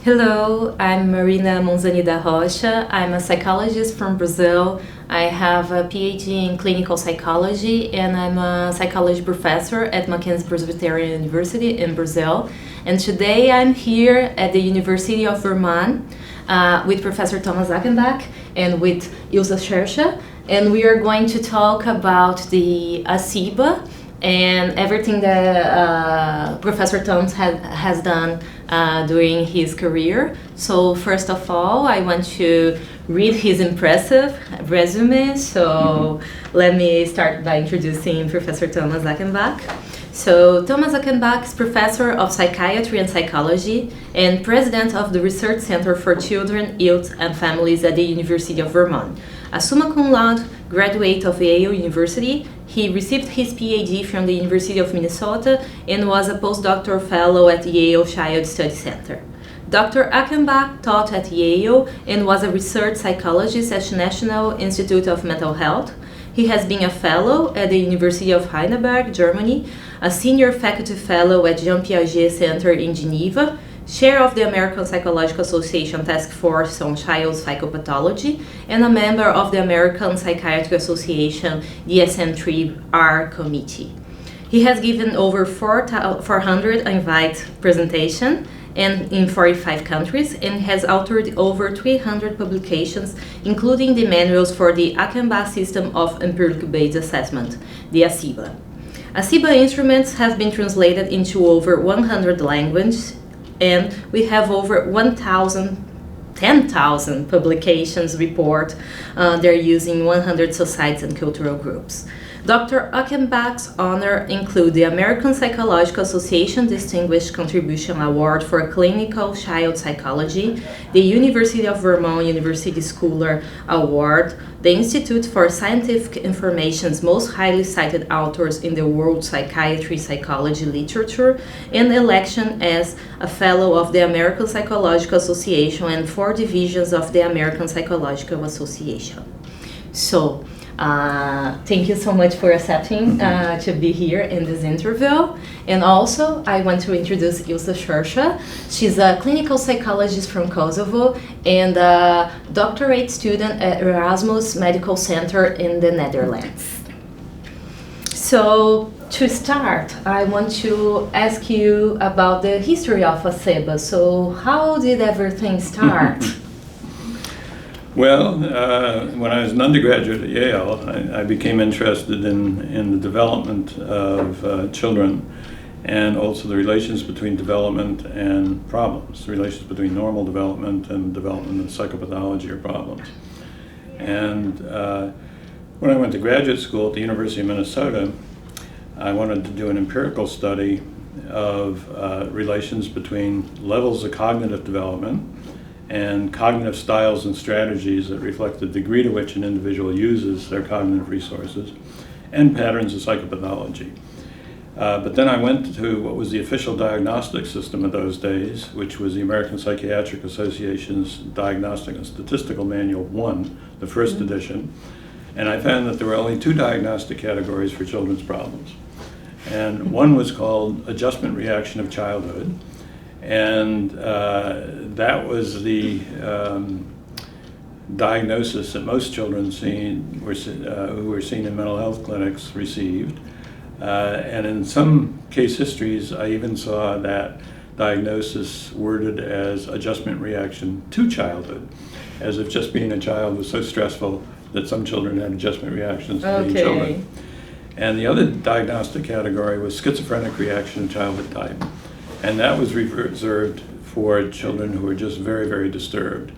Hello, I'm Marina Monzani da Rocha. I'm a psychologist from Brazil. I have a PhD in clinical psychology and I'm a psychology professor at Mackenzie Presbyterian University in Brazil. And today I'm here at the University of Vermont with Professor Thomas Achenbach and with Ilse Schercha. And we are going to talk about the ASEBA and everything that Professor Thomas has done during his career. So first of all, I want to read his impressive resume. So let me start by introducing Professor Thomas Achenbach. So Thomas Achenbach is Professor of Psychiatry and Psychology and President of the Research Center for Children, Youth and Families at the University of Vermont. A summa cum laude graduate of Yale University, he received his PhD from the University of Minnesota and was a postdoctoral fellow at the Yale Child Study Center. Dr. Achenbach taught at Yale and was a research psychologist at the National Institute of Mental Health. He has been a fellow at the University of Heidelberg, Germany, a senior faculty fellow at Jean Piaget Center in Geneva, chair of the American Psychological Association Task Force on Child Psychopathology, and a member of the American Psychiatric Association DSM-3R committee. He has given over 400 invite presentations and in 45 countries and has authored over 300 publications, including the manuals for the Achenbach system of empirically based assessment, the ASEBA. ASEBA instruments have been translated into over 100 languages, and we have over 10,000 publications report they're using 100 societies and cultural groups. Dr. Achenbach's honors include the American Psychological Association Distinguished Contribution Award for Clinical Child Psychology, the University of Vermont University Scholar Award, the Institute for Scientific Information's most highly cited authors in the world psychiatry psychology literature, and election as a fellow of the American Psychological Association and 4 divisions of the American Psychological Association. So, thank you so much for accepting to be here in this interview. And also, I want to introduce Ilse Schercha. She's a clinical psychologist from Kosovo and a doctorate student at Erasmus Medical Center in the Netherlands. So, to start, I want to ask you about the history of ASEBA. So, how did everything start? Well, when I was an undergraduate at Yale, I became interested in the development of children and also the relations between development and problems, the relations between normal development and development of psychopathology or problems. And when I went to graduate school at the University of Minnesota, I wanted to do an empirical study of relations between levels of cognitive development and cognitive styles and strategies that reflect the degree to which an individual uses their cognitive resources, and patterns of psychopathology. But then I went to what was the official diagnostic system of those days, which was the American Psychiatric Association's Diagnostic and Statistical Manual 1, the first edition, and I found that there were only 2 diagnostic categories for children's problems. And one was called adjustment reaction of childhood, and that was the diagnosis that most children who were seen in mental health clinics received. And in some case histories, I even saw that diagnosis worded as adjustment reaction to childhood, as if just being a child was so stressful that some children had adjustment reactions to being children. And the other diagnostic category was schizophrenic reaction to childhood type. And that was reserved for children who were just very, very disturbed.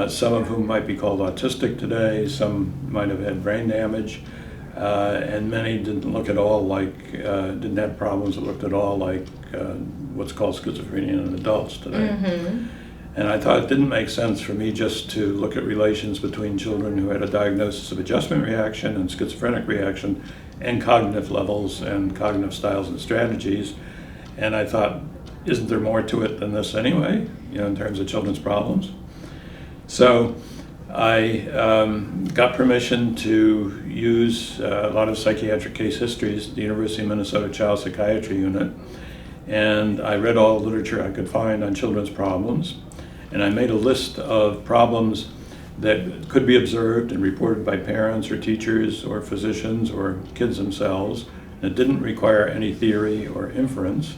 Some of whom might be called autistic today, some might have had brain damage, and many didn't look at all like, didn't have problems that looked at all like what's called schizophrenia in adults today. Mm-hmm. And I thought it didn't make sense for me just to look at relations between children who had a diagnosis of adjustment reaction and schizophrenic reaction and cognitive levels and cognitive styles and strategies. And I thought, isn't there more to it than this anyway, in terms of children's problems? So I got permission to use a lot of psychiatric case histories at the University of Minnesota Child Psychiatry Unit and I read all the literature I could find on children's problems, and I made a list of problems that could be observed and reported by parents or teachers or physicians or kids themselves that didn't require any theory or inference.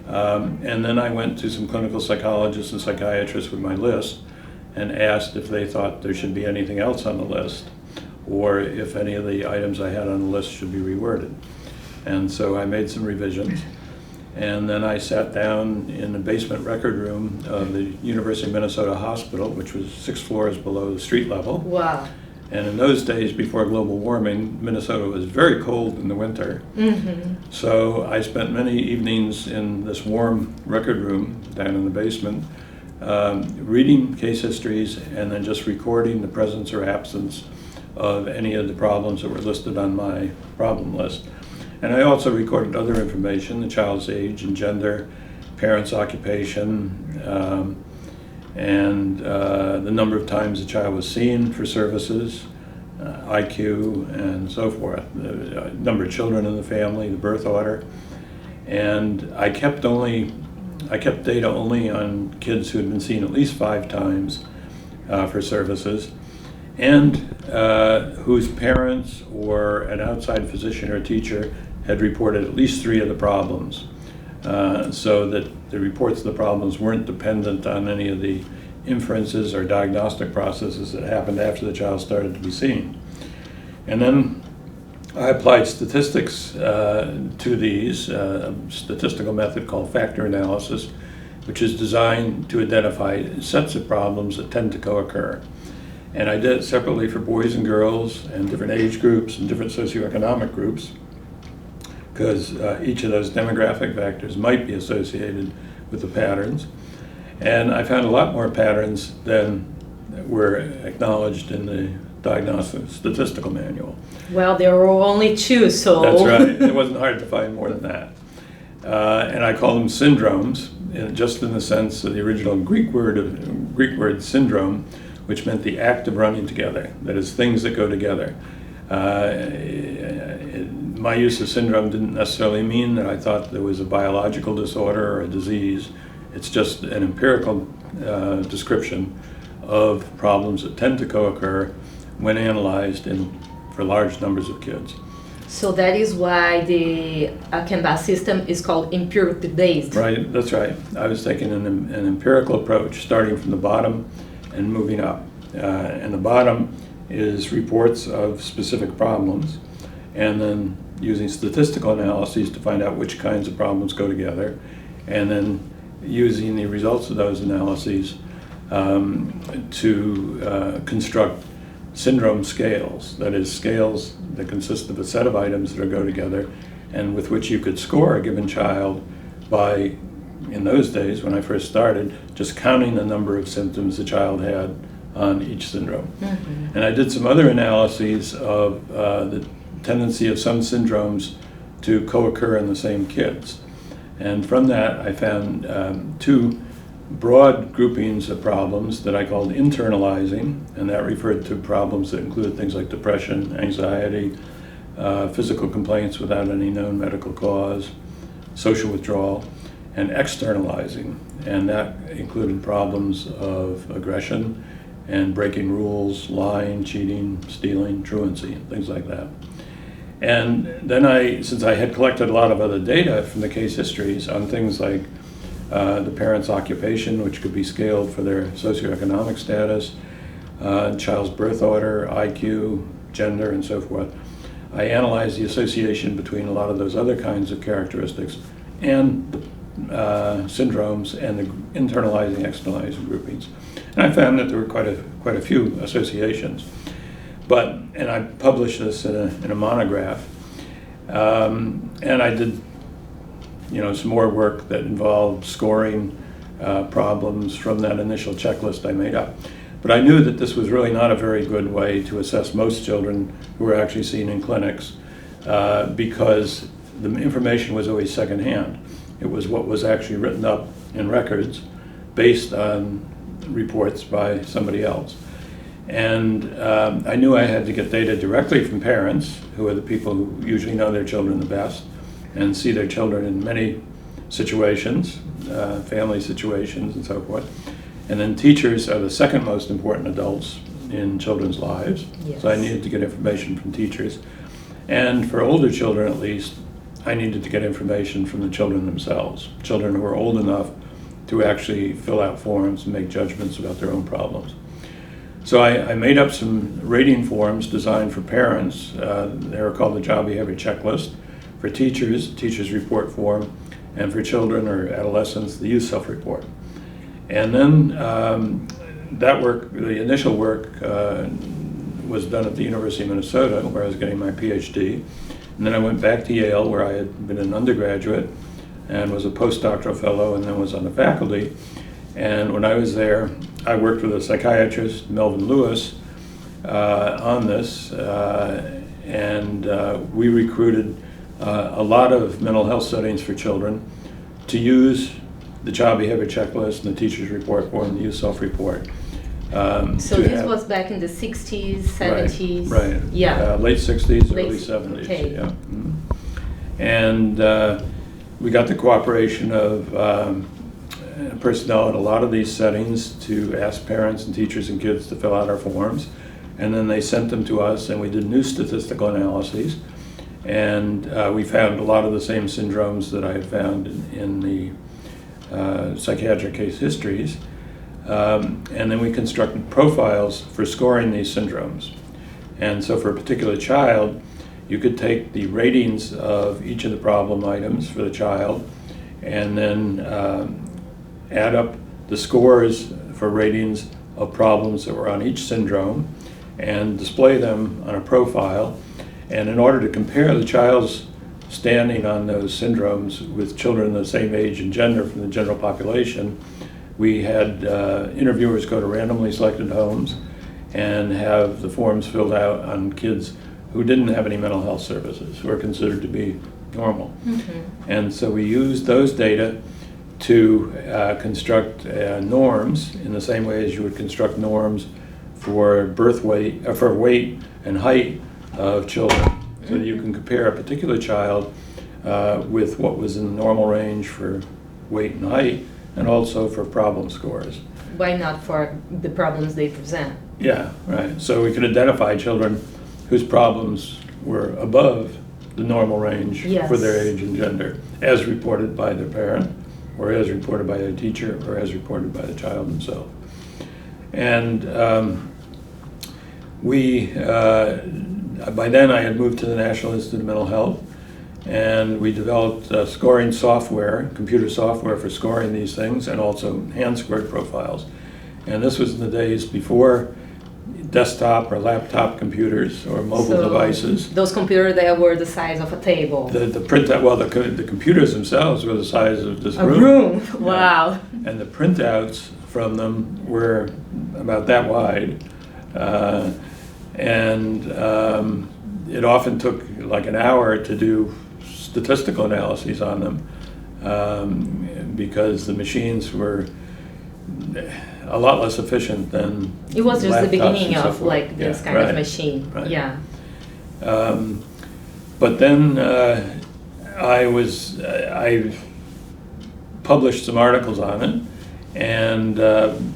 And then I went to some clinical psychologists and psychiatrists with my list and asked if they thought there should be anything else on the list, or if any of the items I had on the list should be reworded. And so I made some revisions. And then I sat down in the basement record room of the University of Minnesota Hospital, which was 6 floors below the street level. Wow. And in those days, before global warming, Minnesota was very cold in the winter. Mm-hmm. So I spent many evenings in this warm record room down in the basement, reading case histories and then just recording the presence or absence of any of the problems that were listed on my problem list. And I also recorded other information, the child's age and gender, parents' occupation, and the number of times the child was seen for services, IQ, and so forth, the number of children in the family, the birth order. And I kept data only on kids who had been seen at least 5 times for services, and whose parents or an outside physician or teacher had reported at least 3 of the problems, so that the reports of the problems weren't dependent on any of the inferences or diagnostic processes that happened after the child started to be seen. And then I applied statistics to these, a statistical method called factor analysis, which is designed to identify sets of problems that tend to co-occur. And I did it separately for boys and girls and different age groups and different socioeconomic groups, because each of those demographic factors might be associated with the patterns. And I found a lot more patterns than were acknowledged in the Diagnostic Statistical Manual. Well, there were only 2, so... That's right. It wasn't hard to find more than that. And I call them syndromes, just in the sense of the original Greek word syndrome, which meant the act of running together, that is, things that go together. My use of syndrome didn't necessarily mean that I thought there was a biological disorder or a disease. It's just an empirical description of problems that tend to co-occur when analyzed for large numbers of kids. So that is why the Achenbach system is called empirically based. Right, that's right. I was taking an empirical approach, starting from the bottom and moving up. And the bottom is reports of specific problems, and then using statistical analyses to find out which kinds of problems go together, and then using the results of those analyses to construct syndrome scales, that is, scales that consist of a set of items that go together and with which you could score a given child by, in those days when I first started, just counting the number of symptoms the child had on each syndrome. Mm-hmm. And I did some other analyses of the tendency of some syndromes to co-occur in the same kids. And from that I found 2 broad groupings of problems that I called internalizing, and that referred to problems that included things like depression, anxiety, physical complaints without any known medical cause, social withdrawal, and externalizing, and that included problems of aggression and breaking rules, lying, cheating, stealing, truancy, things like that. And then since I had collected a lot of other data from the case histories on things like the parent's occupation, which could be scaled for their socioeconomic status, child's birth order, IQ, gender, and so forth, I analyzed the association between a lot of those other kinds of characteristics and the syndromes and the internalizing, externalizing groupings. And I found that there were quite a few associations. And I published this in a monograph, and I did some more work that involved scoring problems from that initial checklist I made up. But I knew that this was really not a very good way to assess most children who were actually seen in clinics, because the information was always secondhand. It was what was actually written up in records based on reports by somebody else. And I knew I had to get data directly from parents, who are the people who usually know their children the best and see their children in many situations, family situations and so forth. And then teachers are the second most important adults in children's lives. Yes. So I needed to get information from teachers. And for older children at least, I needed to get information from the children themselves, children who are old enough to actually fill out forms and make judgments about their own problems. So I made up some rating forms designed for parents. They were called the Job Behavior Checklist. For teachers, teacher's report form, and for children or adolescents, the youth self-report. And then that work, the initial work, was done at the University of Minnesota, where I was getting my PhD. And then I went back to Yale, where I had been an undergraduate and was a postdoctoral fellow and then was on the faculty. And when I was there, I worked with a psychiatrist, Melvin Lewis, on this, and we recruited a lot of mental health settings for children to use the Child Behavior Checklist and the Teacher's Report Form, the Youth Self-Report. So this was back in the 60s, 70s? Right. Yeah. Late 60s, early 70s. Okay. Yeah. Mm-hmm. And we got the cooperation of personnel at a lot of these settings to ask parents and teachers and kids to fill out our forms. And then they sent them to us, and we did new statistical analyses. And we found a lot of the same syndromes that I had found in the psychiatric case histories. And then we constructed profiles for scoring these syndromes. And so for a particular child, you could take the ratings of each of the problem items for the child and then add up the scores for ratings of problems that were on each syndrome and display them on a profile. And in order to compare the child's standing on those syndromes with children of the same age and gender from the general population, we had interviewers go to randomly selected homes and have the forms filled out on kids who didn't have any mental health services, who are considered to be normal. Mm-hmm. And so we used those data to construct norms in the same way as you would construct norms for birth weight, for weight and height of children, so that you can compare a particular child with what was in the normal range for weight and height, and also for problem scores. Why not for the problems they present? Yeah, right. So we could identify children whose problems were above the normal range Yes. for their age and gender, as reported by their parent, or as reported by their teacher, or as reported by the child themselves. And by then I had moved to the National Institute of Mental Health, and we developed scoring software, computer software for scoring these things, and also hand-scored profiles. And this was in the days before desktop or laptop computers or mobile devices. Those computers that were the size of a table. The computers themselves were the size of this room. A room, wow. Yeah. And the printouts from them were about that wide. It often took like an hour to do statistical analyses on them because the machines were a lot less efficient than it was just the beginning of like this kind of right, machine. right. Yeah. But then I published some articles on it, and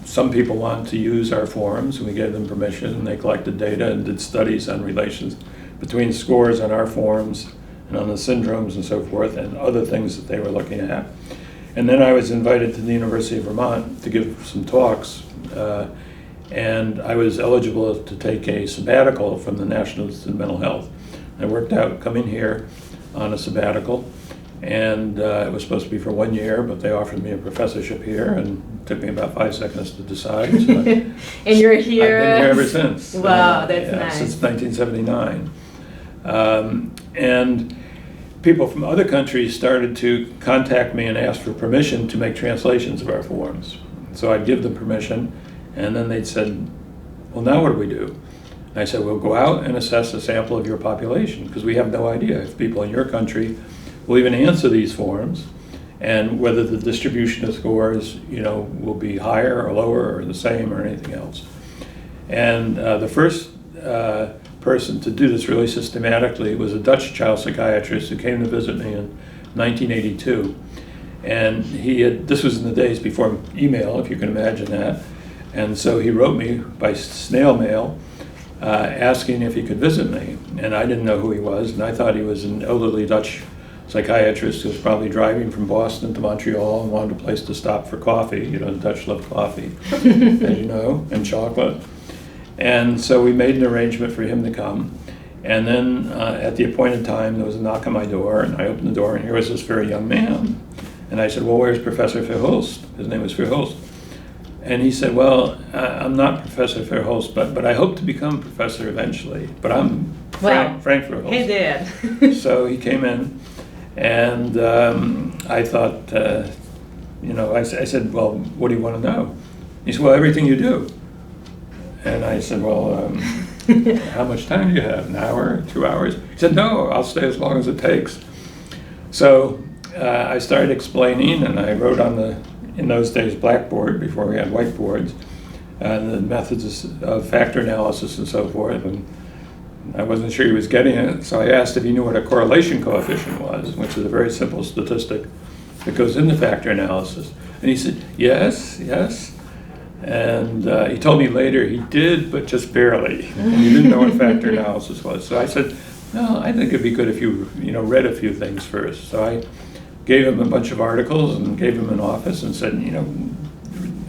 some people wanted to use our forms, and we gave them permission, and they collected data and did studies on relations between scores on our forms and on the syndromes and so forth, and other things that they were looking at. And then I was invited to the University of Vermont to give some talks, and I was eligible to take a sabbatical from the National Institute of Mental Health. I worked out coming here on a sabbatical, and it was supposed to be for 1 year, but they offered me a professorship here, and it took me about 5 seconds to decide. So And you're here? I've been here ever since. Wow, that's nice. Since 1979. And people from other countries started to contact me and ask for permission to make translations of our forms. So I'd give them permission, and then they'd said, well, now what do we do? And I said, well, go out and assess a sample of your population, because we have no idea if people in your country will even answer these forms, and whether the distribution of scores, will be higher or lower or the same or anything else. And the first person to do this really systematically was a Dutch child psychiatrist who came to visit me in 1982. And this was in the days before email, if you can imagine that. And so he wrote me by snail mail, asking if he could visit me. And I didn't know who he was, and I thought he was an elderly Dutch psychiatrist who was probably driving from Boston to Montreal and wanted a place to stop for coffee. You know, the Dutch love coffee, as you know, and chocolate. And so we made an arrangement for him to come. And then at the appointed time, there was a knock on my door, and I opened the door, and here was this very young man. And I said, well, where's Professor Verhulst? His name was Verhulst. And he said, well, I'm not Professor Verhulst, but I hope to become professor eventually. But I'm Frank Verhulst. He did. So he came in, and I thought, I said, well, what do you want to know? He said, well, everything you do. And I said, well, how much time do you have? An hour, 2 hours? He said, no, I'll stay as long as it takes. So I started explaining, and I wrote on in those days, blackboard, before we had whiteboards, the methods of factor analysis and so forth. And I wasn't sure he was getting it, so I asked if he knew what a correlation coefficient was, which is a very simple statistic that goes into factor analysis. And he said, yes. And he told me later he did, but just barely. And he didn't know what factor analysis was. So I said, no, I think it'd be good if you read a few things first. So I gave him a bunch of articles and gave him an office and said,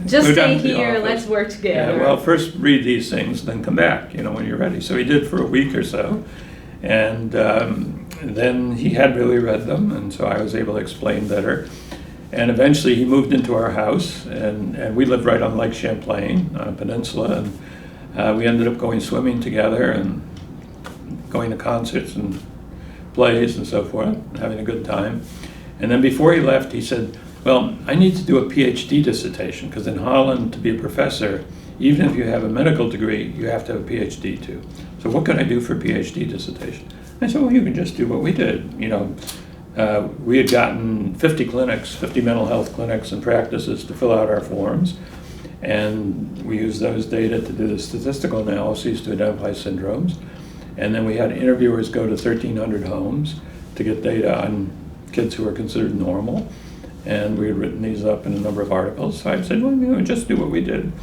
just stay here, let's work together. Yeah, well, first read these things, then come back, when you're ready. So he did for a week or so. And then he had really read them, and so I was able to explain better. And eventually he moved into our house, and we lived right on Lake Champlain, on a peninsula, and we ended up going swimming together and going to concerts and plays and so forth, having a good time. And then before he left, he said, well, I need to do a PhD dissertation, because in Holland, to be a professor, even if you have a medical degree, you have to have a PhD too. So what can I do for a PhD dissertation? I said, well, you can just do what we did. We had gotten 50 mental health clinics and practices to fill out our forms, and we used those data to do the statistical analyses to identify syndromes. And then we had interviewers go to 1,300 homes to get data on kids who were considered normal. And we had written these up in a number of articles. So I said, well, just do what we did.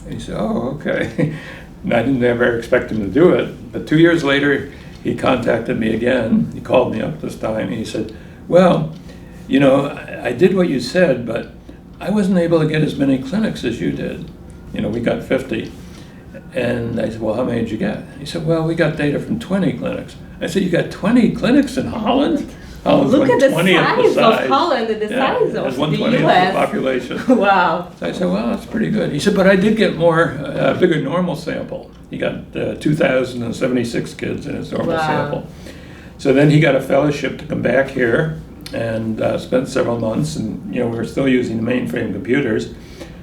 And he said, oh, okay. And I didn't ever expect him to do it. But 2 years later, he contacted me again. He called me up this time, and he said, well, I did what you said, but I wasn't able to get as many clinics as you did. We got 50. And I said, well, how many did you get? He said, well, we got data from 20 clinics. I said, you got 20 clinics in Holland? Look at the size of Holland and the size of the 1/20 of US. the population. Wow. So I said, well, that's pretty good. He said, but I did get a bigger normal sample. He got 2,076 kids in his normal sample. So then he got a fellowship to come back here and spent several months. And, we were still using the mainframe computers.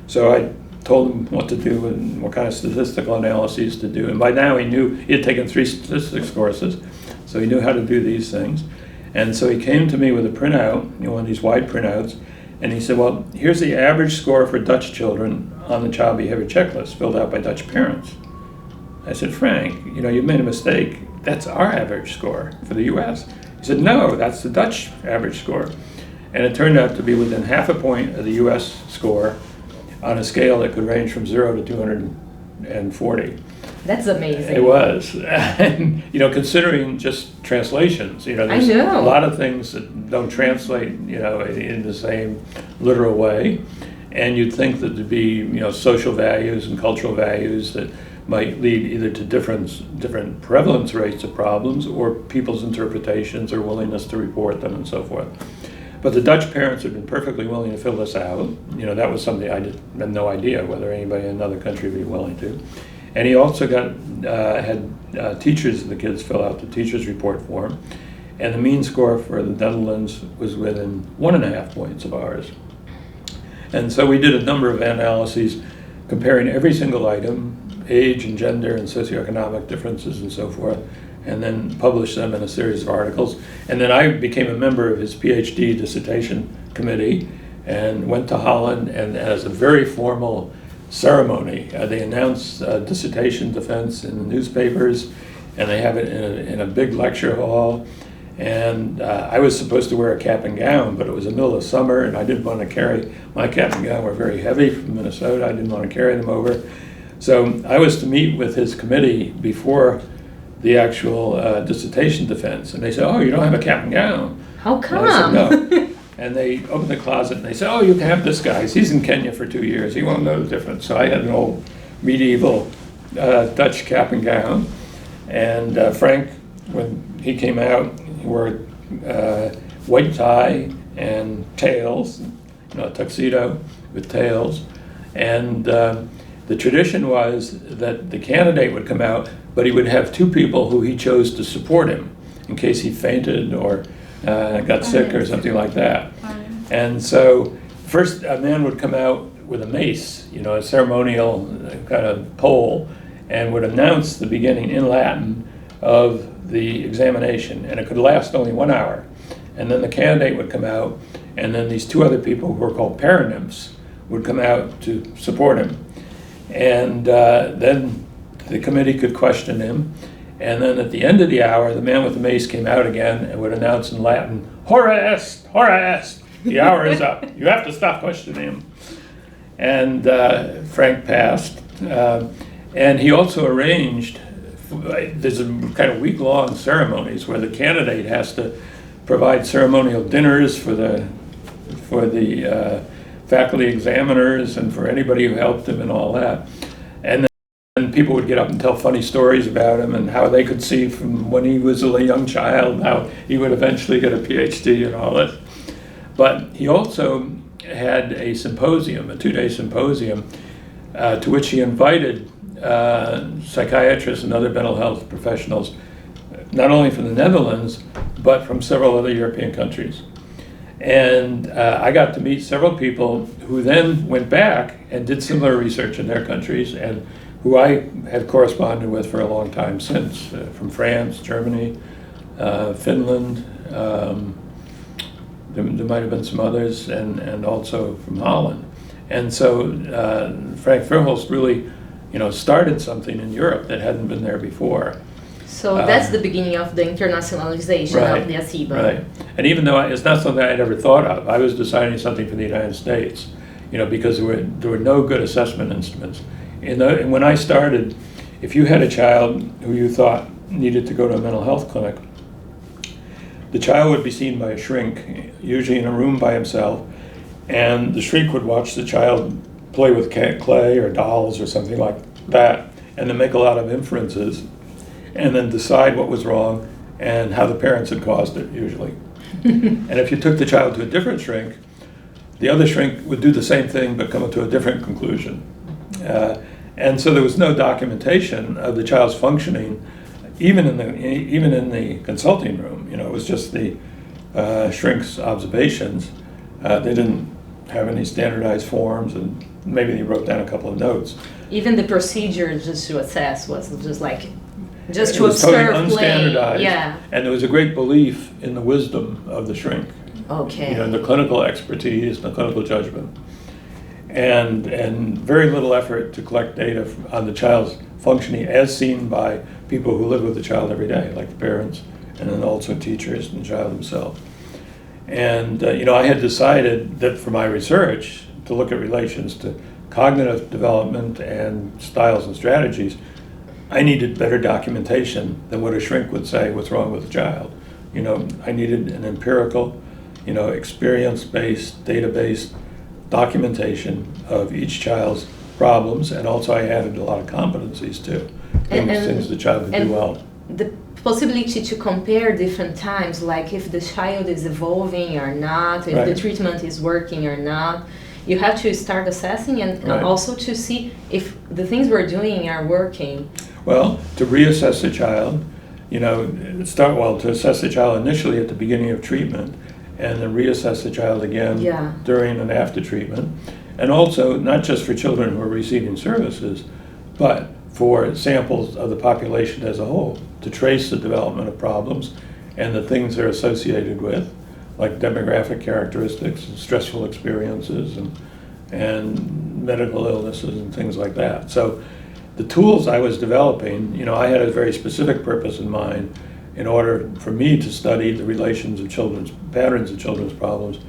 So I told him what to do and what kind of statistical analyses to do. And by now he had taken 3 statistics courses, so he knew how to do these things. And so he came to me with a printout, one of these wide printouts, and he said, well, here's the average score for Dutch children on the child behavior checklist filled out by Dutch parents. I said, Frank, you've made a mistake. That's our average score for the US. He said, no, that's the Dutch average score. And it turned out to be within half a point of the US score on a scale that could range from 0 to 240. That's amazing. It was. And, considering just translations, there's I know. a lot of things that don't translate, in the same literal way. And you'd think that there'd be, social values and cultural values that might lead either to different prevalence rates of problems or people's interpretations or willingness to report them and so forth. But the Dutch parents have been perfectly willing to fill this out. That was something I had no idea whether anybody in another country would be willing to. And he also had teachers of the kids fill out the teacher's report form. And the mean score for the Netherlands was within 1.5 points of ours. And so we did a number of analyses comparing every single item, age and gender and socioeconomic differences and so forth, and then published them in a series of articles. And then I became a member of his PhD dissertation committee and went to Holland, and as a very formal ceremony, they announce dissertation defense in the newspapers, and they have it in a big lecture hall. And I was supposed to wear a cap and gown, but it was the middle of summer, and I didn't want to carry, my cap and gown were very heavy from Minnesota. I didn't want to carry them over. So I was to meet with his committee before the actual dissertation defense. And they said, oh, you don't have a cap and gown. How come? And I said, no. And they opened the closet and they said, oh, you can have this guy. He's in Kenya for 2 years. He won't know the difference. So I had an old medieval Dutch cap and gown. And Frank, when he came out, he wore white tie and tails, a tuxedo with tails. And the tradition was that the candidate would come out, but he would have two people who he chose to support him in case he fainted or got sick or something like that. And so first a man would come out with a mace, a ceremonial kind of pole, and would announce the beginning in Latin of the examination, and it could last only 1 hour. And then the candidate would come out, and then these two other people who were called paranymphs would come out to support him. And then the committee could question him, and then at the end of the hour, the man with the mace came out again and would announce in Latin, "Hora est, hora est, the hour is up. You have to stop questioning him." And Frank passed, and he also arranged, there's a kind of week-long ceremonies where the candidate has to provide ceremonial dinners for the faculty examiners and for anybody who helped him and all that. And then people would get up and tell funny stories about him and how they could see from when he was a young child how he would eventually get a PhD and all that. But he also had a symposium, a 2-day symposium, to which he invited psychiatrists and other mental health professionals, not only from the Netherlands, but from several other European countries. And I got to meet several people who then went back and did similar research in their countries, and who I had corresponded with for a long time since, from France, Germany, Finland, there might have been some others, and also from Holland. And so Frank Verhulst really, started something in Europe that hadn't been there before. So that's the beginning of the internationalization of the ASEBA. Right. And even though it's not something I'd ever thought of, I was designing something for the United States, because there were no good assessment instruments. And when I started, if you had a child who you thought needed to go to a mental health clinic, the child would be seen by a shrink, usually in a room by himself, and the shrink would watch the child play with clay or dolls or something like that, and then make a lot of inferences, and then decide what was wrong and how the parents had caused it, usually. And if you took the child to a different shrink, the other shrink would do the same thing but come to a different conclusion. And so there was no documentation of the child's functioning, even in the consulting room. It was just the shrink's observations. They didn't have any standardized forms, and maybe they wrote down a couple of notes. Even the procedure just to assess was just It to was observe totally unstandardized, yeah. And there was a great belief in the wisdom of the shrink. Okay. The clinical expertise, the clinical judgment, and very little effort to collect data on the child's functioning as seen by people who live with the child every day, like the parents, and then also teachers and the child himself. And I had decided that for my research to look at relations to cognitive development and styles and strategies, I needed better documentation than what a shrink would say what's wrong with the child. I needed an empirical, experience-based, data-based documentation of each child's problems, and also I added a lot of competencies too, things the child could do well. The possibility to compare different times, like if the child is evolving or not, if the treatment is working or not. You have to start assessing and also to see if the things we're doing are working. Well, to reassess the child, to assess the child initially at the beginning of treatment, and then reassess the child again during and after treatment. And also, not just for children who are receiving services, but for samples of the population as a whole, to trace the development of problems and the things they're associated with, like demographic characteristics and stressful experiences and medical illnesses and things like that. So the tools I was developing, I had a very specific purpose in mind, in order for me to study the relations of patterns of children's problems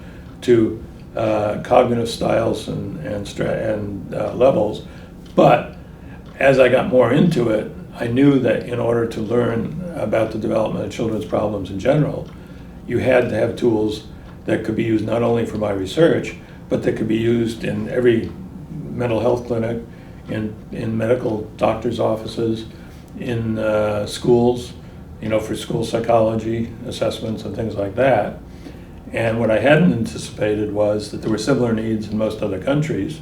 to cognitive styles and levels. But as I got more into it, I knew that in order to learn about the development of children's problems in general, you had to have tools that could be used not only for my research, but that could be used in every mental health clinic, in medical doctors' offices, in schools, for school psychology assessments and things like that. And what I hadn't anticipated was that there were similar needs in most other countries.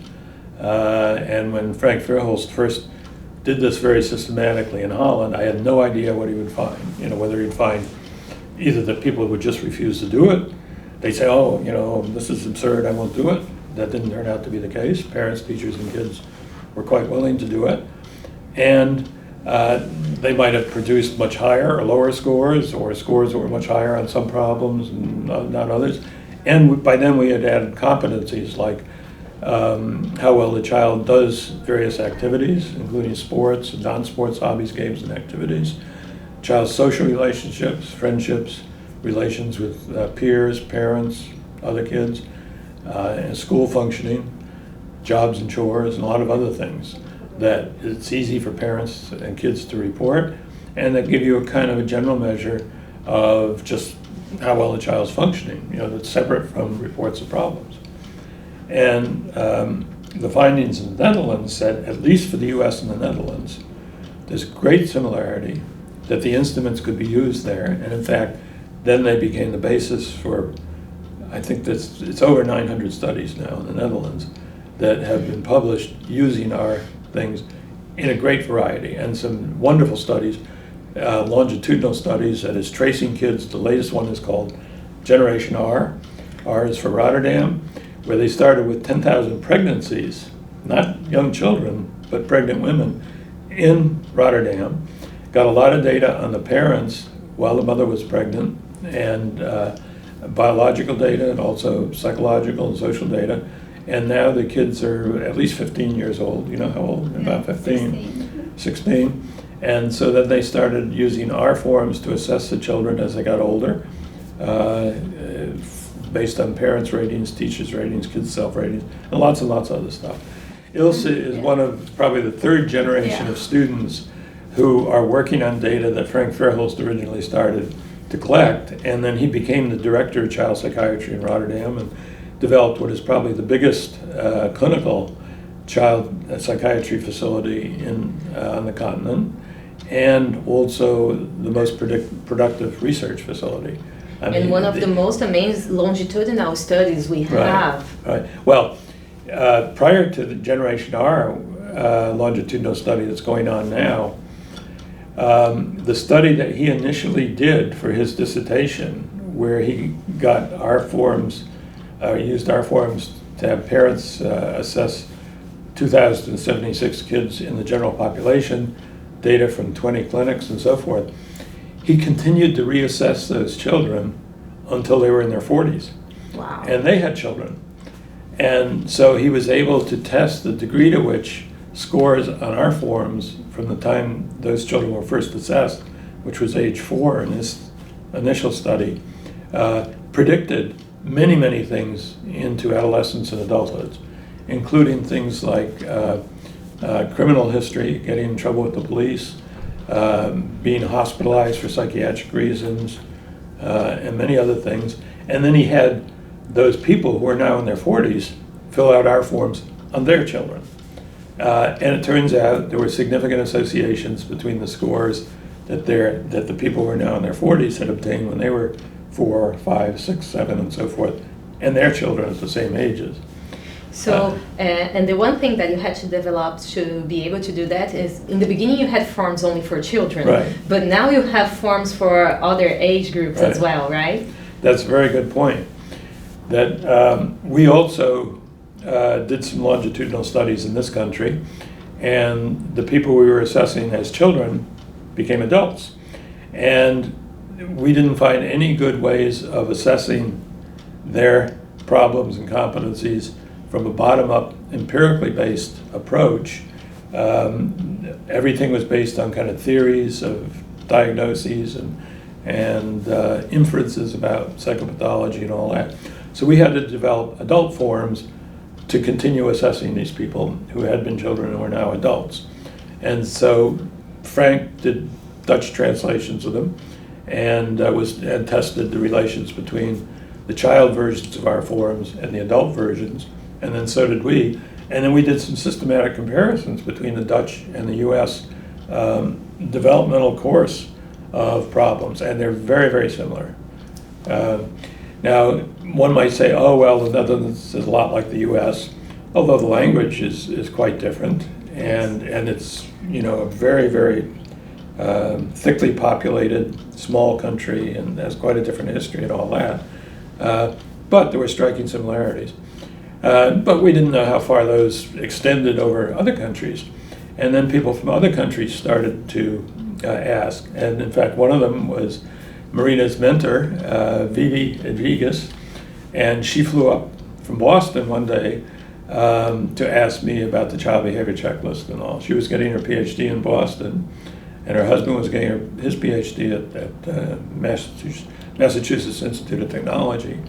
And when Frank Verhulst first did this very systematically in Holland, I had no idea what he would find. Whether he'd find either that people would just refuse to do it, they'd say, oh, this is absurd, I won't do it. That didn't turn out to be the case. Parents, teachers, and kids were quite willing to do it. And they might have produced much higher or lower scores, or scores that were much higher on some problems and not others. And by then we had added competencies like how well the child does various activities, including sports, non-sports hobbies, games, and activities, child's social relationships, friendships, relations with peers, parents, other kids, and school functioning, jobs and chores, and a lot of other things that it's easy for parents and kids to report, and that give you a kind of a general measure of just how well the child's functioning, that's separate from reports of problems. And the findings in the Netherlands said, at least for the US and the Netherlands, there's great similarity that the instruments could be used there, and in fact, then they became the basis for, I think it's over 900 studies now in the Netherlands that have been published using our things in a great variety, and some wonderful studies, longitudinal studies that is tracing kids. The latest one is called Generation R. R is for Rotterdam, where they started with 10,000 pregnancies, not young children, but pregnant women in Rotterdam. Got a lot of data on the parents while the mother was pregnant, and biological data, and also psychological and social data. And now the kids are at least 15 years old. You know how old? About 15, 16. And so then they started using our forms to assess the children as they got older, based on parents' ratings, teachers' ratings, kids' self-ratings, and lots of other stuff. Ilse is one of probably the third generation of students who are working on data that Frank Verhulst originally started to collect, and then he became the director of child psychiatry in Rotterdam and developed what is probably the biggest clinical child psychiatry facility on the continent, and also the most productive research facility. And one of the most amazing longitudinal studies we have. Right. Well, prior to the Generation R longitudinal study that's going on now, the study that he initially did for his dissertation, where he got our forms, used our forms to have parents assess 2,076 kids in the general population, data from 20 clinics and so forth. He continued to reassess those children until they were in their 40s. Wow. And they had children. And so he was able to test the degree to which scores on our forms from the time those children were first assessed, which was age 4 in his initial study, predicted many things into adolescence and adulthood, including things like criminal history, getting in trouble with the police, being hospitalized for psychiatric reasons, and many other things. And then he had those people who are now in their 40s fill out our forms on their children. And it turns out there were significant associations between the scores that the people who are now in their 40s had obtained when they were 4, 5, 6, 7, and so forth, and their children at the same ages. So, and the one thing that you had to develop to be able to do that is, in the beginning you had forms only for children, right, but now you have forms for other age groups as well, right? That's a very good point. That we also did some longitudinal studies in this country, and the people we were assessing as children became adults. And we didn't find any good ways of assessing their problems and competencies from a bottom-up, empirically based approach. Everything was based on kind of theories of diagnoses and inferences about psychopathology and all that. So we had to develop adult forms to continue assessing these people who had been children and were now adults. And so Frank did Dutch translations of them and tested the relations between the child versions of our forms and the adult versions, and then so did we. And then we did some systematic comparisons between the Dutch and the US developmental course of problems, and they're very, very similar. Now, one might say, oh, well, the Netherlands is a lot like the US, although the language is quite different, and it's, you know, a very, very thickly populated, small country, and has quite a different history and all that. But there were striking similarities. But we didn't know how far those extended over other countries. And then people from other countries started to ask. And in fact, one of them was Marina's mentor, Vivi Edviges, and she flew up from Boston one day to ask me about the child behavior checklist and all. She was getting her PhD in Boston, and her husband was getting his PhD at Massachusetts Institute of Technology.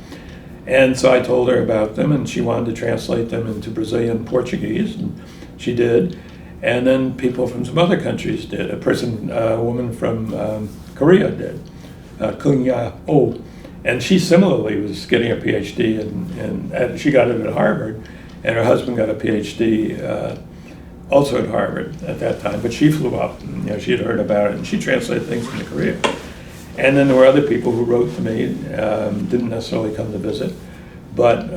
And so I told her about them, and she wanted to translate them into Brazilian Portuguese, and she did. And then people from some other countries did. A woman from Korea did, Kunya Oh. And she similarly was getting a PhD, and she got it at Harvard, and her husband got a PhD also at Harvard at that time. But she flew up, and, you know, she had heard about it, and she translated things into Korean. And then there were other people who wrote to me, didn't necessarily come to visit, but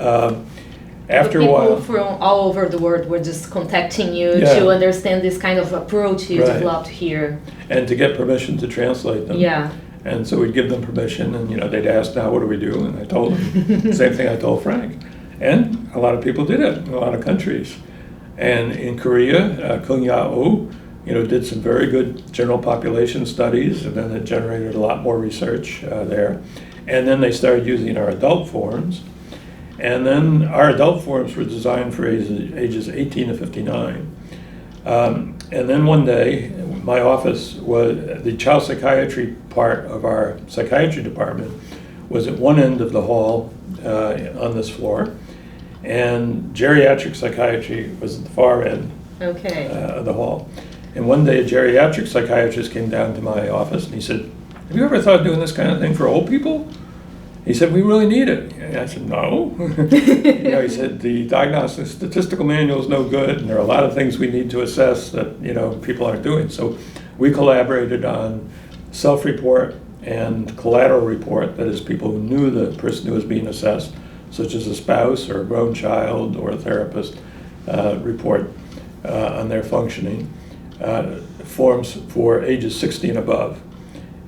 after a while... People from all over the world were just contacting you to understand this kind of approach you developed here. And to get permission to translate them. Yeah. And so we'd give them permission, and, you know, they'd ask, now what do we do? And I told them the same thing I told Frank. And a lot of people did it in a lot of countries. And in Korea, Kung Ya-oh, you know, did some very good general population studies, and then it generated a lot more research there. And then they started using our adult forms. And then our adult forms were designed for ages 18 to 59. And then one day, my office was, the child psychiatry part of our psychiatry department was at one end of the hall on this floor, and geriatric psychiatry was at the far end of the hall. And one day a geriatric psychiatrist came down to my office and he said, have you ever thought of doing this kind of thing for old people? He said, we really need it. And I said, no. You know, he said, the diagnostic statistical manual is no good, and there are a lot of things we need to assess that, you know, people aren't doing. So we collaborated on self-report and collateral report, that is, people who knew the person who was being assessed, such as a spouse or a grown child or a therapist, report on their functioning, forms for ages 60 and above.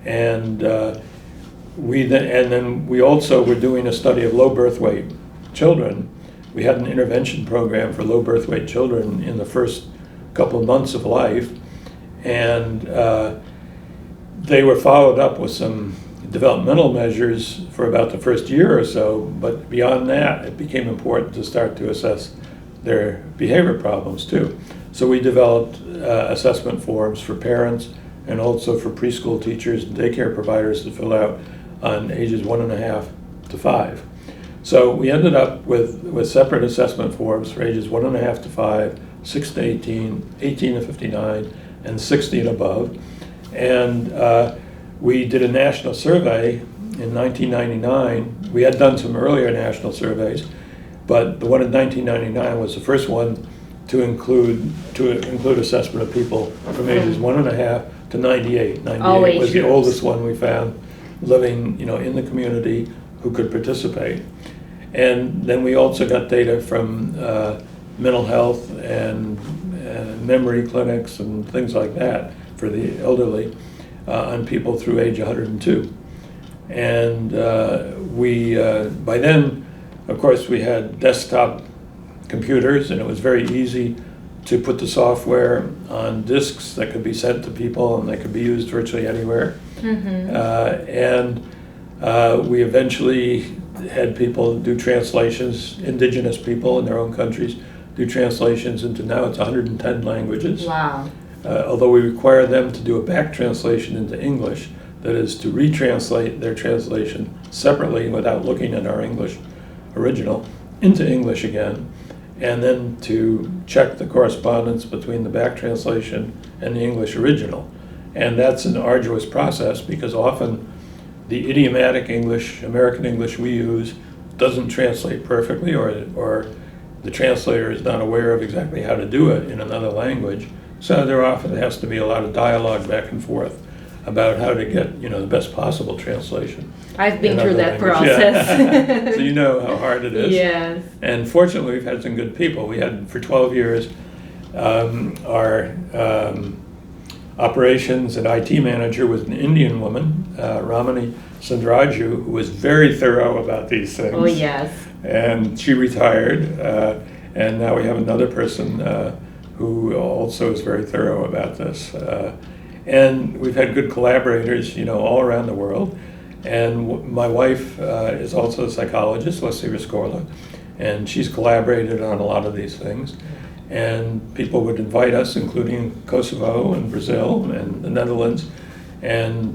And then we also were doing a study of low birth weight children. We had an intervention program for low birth weight children in the first couple of months of life, and they were followed up with some developmental measures for about the first year or so, but beyond that, it became important to start to assess their behavior problems too. So we developed assessment forms for parents and also for preschool teachers and daycare providers to fill out on ages 1.5 to 5. So we ended up with separate assessment forms for ages 1.5 to 5, 6 to 18, 18 to 59, and 60 and above. And we did a national survey in 1999. We had done some earlier national surveys, but the one in 1999 was the first one to include assessment of people from ages 1.5 to 98. 98 was the oldest one we found living, you know, in the community who could participate. And then we also got data from mental health and memory clinics and things like that for the elderly on people through age 102. And by then, of course, we had desktop computers, and it was very easy to put the software on disks that could be sent to people, and they could be used virtually anywhere. Mm-hmm. And we eventually had people do translations, indigenous people in their own countries, do translations into, now it's 110 languages. Wow. Although we require them to do a back translation into English that is to retranslate their translation separately without looking at our English original into English again, and then to check the correspondence between the back translation and the English original. And that's an arduous process because often the idiomatic English, American English we use, doesn't translate perfectly, or the translator is not aware of exactly how to do it in another language. So there often has to be a lot of dialogue back and forth about how to get, the best possible translation. I've been through that process. Yeah. So you know how hard it is. Yes. And fortunately, we've had some good people. We had, for 12 years, our operations and IT manager was an Indian woman, Ramani Sundraju, who was very thorough about these things. Oh, yes. And she retired, and now we have another person who also is very thorough about this. And we've had good collaborators, all around the world. And my wife is also a psychologist, Leslie Riscorla, and she's collaborated on a lot of these things. And people would invite us, including Kosovo and Brazil and the Netherlands. And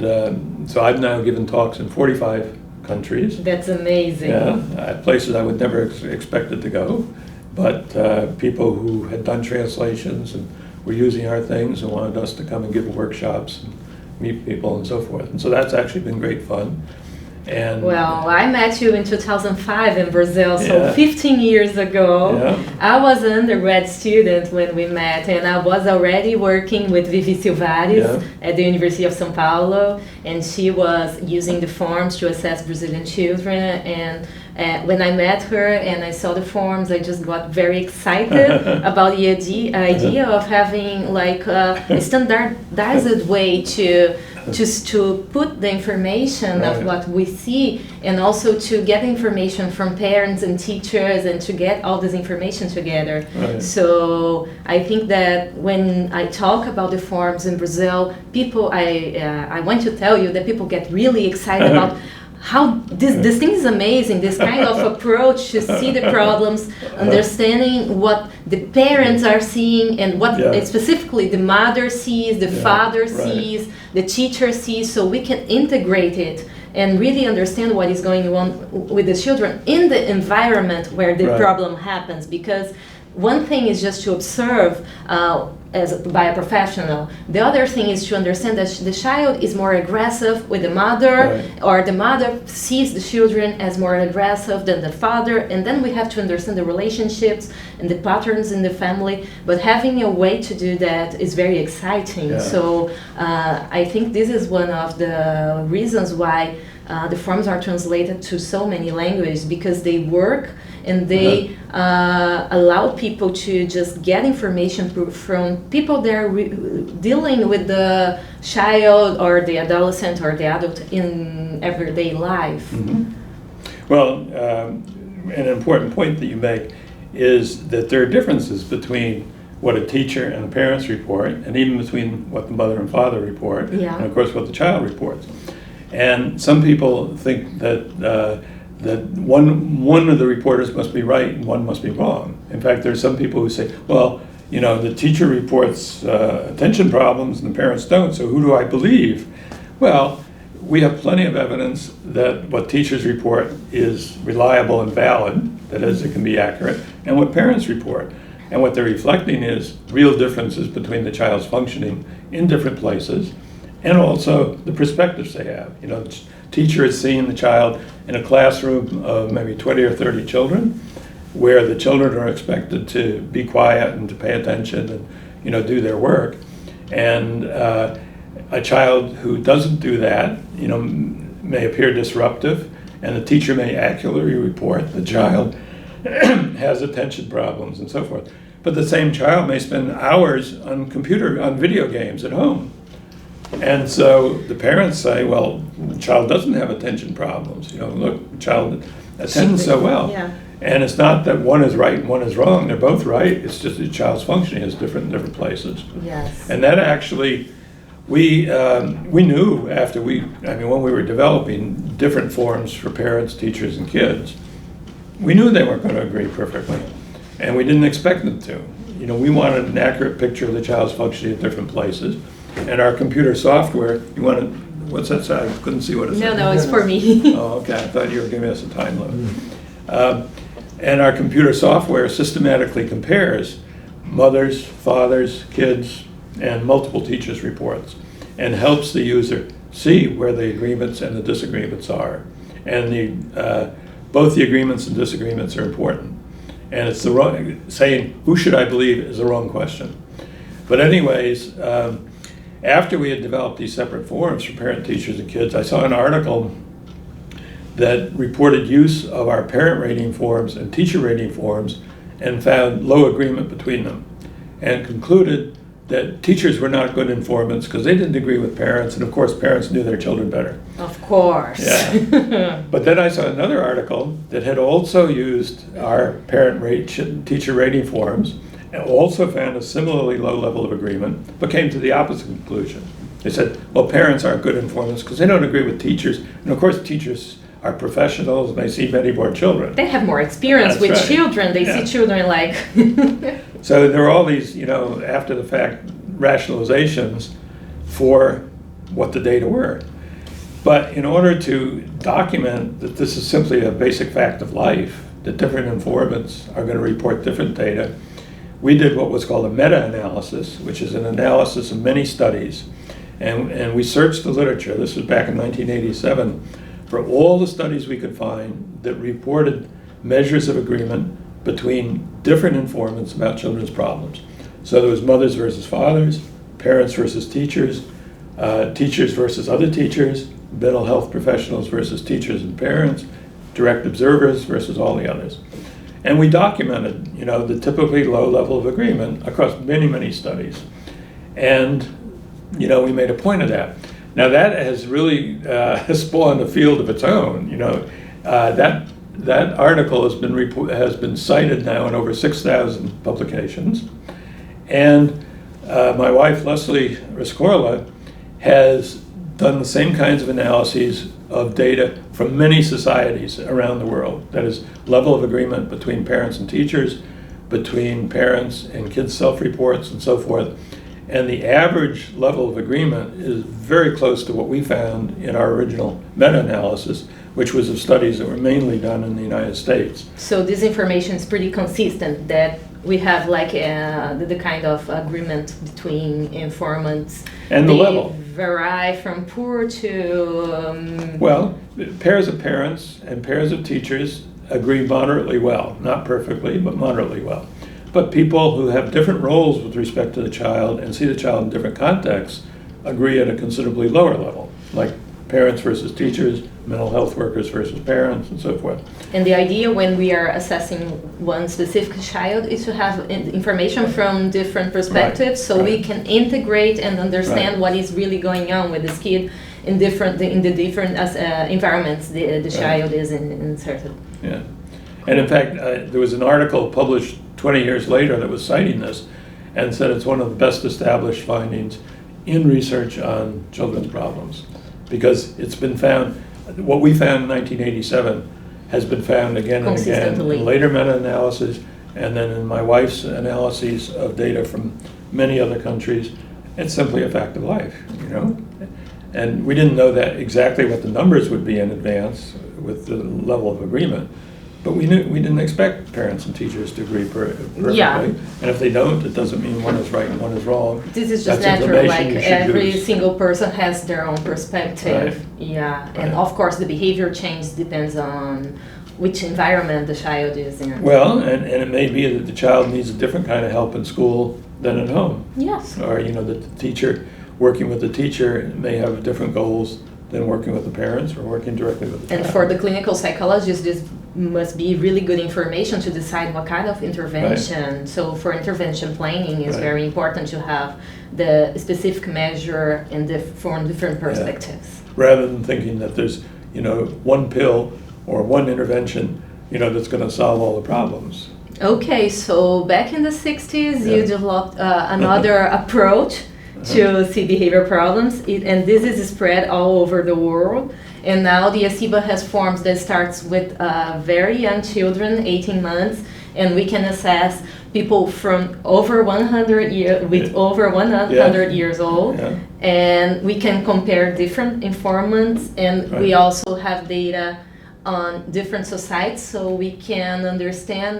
so I've now given talks in 45 countries. That's amazing. Yeah, places I would never expected to go. But people who had done translations and were using our things and wanted us to come and give workshops and meet people and so forth. And so that's actually been great fun. And well, I met you in 2005 in Brazil, so Yeah. 15 years ago. Yeah. I was an undergrad student when we met, and I was already working with Vivi Silvares Yeah. at the University of São Paulo, and she was using the forms to assess Brazilian children. And when I met her and I saw the forms, I just got very excited about the idea of having like a standardized way to put the information Right. of what we see, and also to get information from parents and teachers, and to get all this information together. Right. So I think that when I talk about the forms in Brazil, people, I want to tell you that people get really excited about how this thing is amazing, this kind of approach to see the problems, understanding what the parents are seeing and what specifically the mother sees, the father sees, the teacher sees, so we can integrate it and really understand what is going on with the children in the environment where the problem happens. Because one thing is just to observe by a professional. The other thing is to understand that the child is more aggressive with the mother, or the mother sees the children as more aggressive than the father, and then we have to understand the relationships and the patterns in the family. But having a way to do that is very exciting. Yeah. So I think this is one of the reasons why the forms are translated to so many languages, because they work and they allow people to just get information from people that are dealing with the child or the adolescent or the adult in everyday life. Mm-hmm. Well, an important point that you make is that there are differences between what a teacher and the parents report, and even between what the mother and father report, and of course what the child reports. And some people think that that one of the reporters must be right and one must be wrong. In fact, there are some people who say, well, the teacher reports attention problems and the parents don't, so who do I believe? Well, we have plenty of evidence that what teachers report is reliable and valid, that is, it can be accurate, and what parents report. And what they're reflecting is real differences between the child's functioning in different places, and also the perspectives they have. The teacher is seeing the child in a classroom of maybe 20 or 30 children, where the children are expected to be quiet and to pay attention and do their work. And a child who doesn't do that, may appear disruptive, and the teacher may accurately report the child has attention problems and so forth. But the same child may spend hours on video games at home. And so the parents say, well, the child doesn't have attention problems. Look, the child attends so well. Yeah. And it's not that one is right and one is wrong. They're both right. It's just the child's functioning is different in different places. Yes. And that actually, we knew after when we were developing different forms for parents, teachers, and kids, we knew they weren't going to agree perfectly. And we didn't expect them to. We wanted an accurate picture of the child's functioning at different places. And our computer software, we wanted What's that say? I couldn't see what it said. No, it's for me. Oh, okay. I thought you were giving us a time limit. And our computer software systematically compares mothers, fathers, kids, and multiple teachers' reports, and helps the user see where the agreements and the disagreements are. And both the agreements and disagreements are important. And it's the wrong, saying, who should I believe, is the wrong question. But anyways, after we had developed these separate forums for parent, teachers, and kids, I saw an article that reported use of our parent rating forms and teacher rating forms and found low agreement between them, and concluded that teachers were not good informants because they didn't agree with parents, and of course parents knew their children better. Of course. Yeah. But then I saw another article that had also used our teacher rating forms and also found a similarly low level of agreement, but came to the opposite conclusion. They said, well, parents aren't good informants because they don't agree with teachers, and of course teachers are professionals and they see many more children. They have more experience That's with right. children. They see children like... So there are all these, after the fact rationalizations for what the data were. But in order to document that this is simply a basic fact of life, that different informants are going to report different data, we did what was called a meta-analysis, which is an analysis of many studies. And we searched the literature, this was back in 1987, for all the studies we could find that reported measures of agreement between different informants about children's problems. So there was mothers versus fathers, parents versus teachers, teachers versus other teachers, mental health professionals versus teachers and parents, direct observers versus all the others. And we documented, the typically low level of agreement across many, many studies. And, we made a point of that. Now that has really spawned a field of its own. That article has been cited now in over 6,000 publications, and my wife Leslie Riscorla has done the same kinds of analyses of data from many societies around the world. That is, level of agreement between parents and teachers, between parents and kids' self-reports, and so forth. And the average level of agreement is very close to what we found in our original meta-analysis, which was of studies that were mainly done in the United States. So this information is pretty consistent, that we have like the kind of agreement between informants. And the level. Vary from poor to... Well, pairs of parents and pairs of teachers agree moderately well. Not perfectly, but moderately well. But people who have different roles with respect to the child and see the child in different contexts agree at a considerably lower level, like parents versus teachers, mental health workers versus parents, and so forth. And the idea when we are assessing one specific child is to have information from different perspectives, so we can integrate and understand what is really going on with this kid in the different environments the child is inserted. Yeah, and in fact, there was an article published 20 years later that was citing this and said it's one of the best established findings in research on children's problems, because it's been found, what we found in 1987 has been found again and again in later meta-analysis, and then in my wife's analyses of data from many other countries. It's simply a fact of life, And we didn't know that exactly what the numbers would be in advance with the level of agreement. But we didn't expect parents and teachers to agree perfectly. Yeah. And if they don't, it doesn't mean one is right and one is wrong. This is just natural, like every single person has their own perspective. Right. Yeah, and of course the behavior change depends on which environment the child is in. Well, and it may be that the child needs a different kind of help in school than at home. Yes. Or, the teacher, working with the teacher may have different goals than working with the parents or working directly with the child. And for the clinical psychologist, this must be really good information to decide what kind of intervention. Right. So for intervention planning, it's very important to have the specific measure and from different perspectives. Yeah. Rather than thinking that there's, one pill or one intervention, that's going to solve all the problems. Okay, so back in the 60s, you developed another approach to see behavior problems, and this is spread all over the world. And now the ASEBA has forms that starts with very young children, 18 months, and we can assess people from over 100 years, with over 100 years old, and we can compare different informants, and we also have data on different societies, so we can understand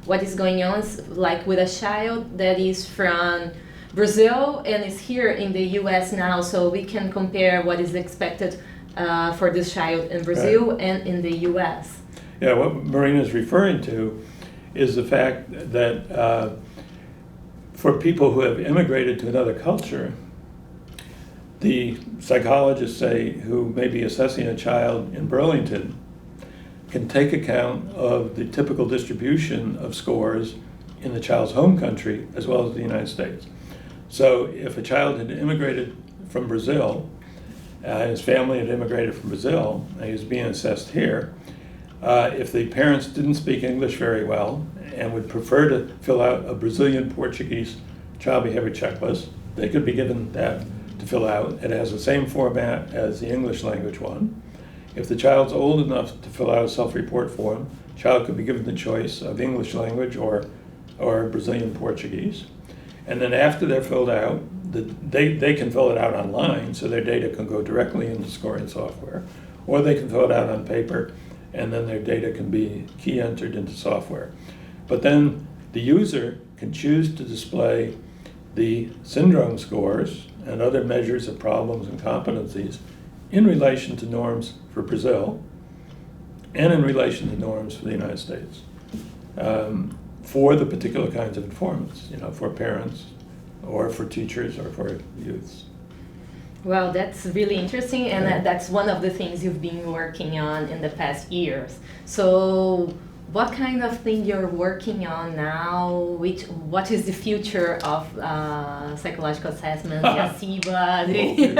what is going on, like with a child that is from Brazil and is here in the US now, so we can compare what is expected for this child in Brazil and in the US. Yeah, what Marina is referring to is the fact that for people who have immigrated to another culture, the psychologists say, who may be assessing a child in Burlington, can take account of the typical distribution of scores in the child's home country as well as the United States. So if a child had immigrated from Brazil, his family had immigrated from Brazil, and he was being assessed here, if the parents didn't speak English very well and would prefer to fill out a Brazilian Portuguese child behavior checklist, they could be given that to fill out. It has the same format as the English language one. If the child's old enough to fill out a self-report form, the child could be given the choice of English language or Brazilian Portuguese. And then after they're filled out, they can fill it out online, so their data can go directly into scoring software, or they can fill it out on paper, and then their data can be key entered into software. But then the user can choose to display the syndrome scores and other measures of problems and competencies in relation to norms for Brazil and in relation to norms for the United States, for the particular kinds of informants, for parents or for teachers or for youths. Well, that's really interesting, and that's one of the things you've been working on in the past years. So what kind of thing you're working on now? What is the future of psychological assessment, the ASEBA?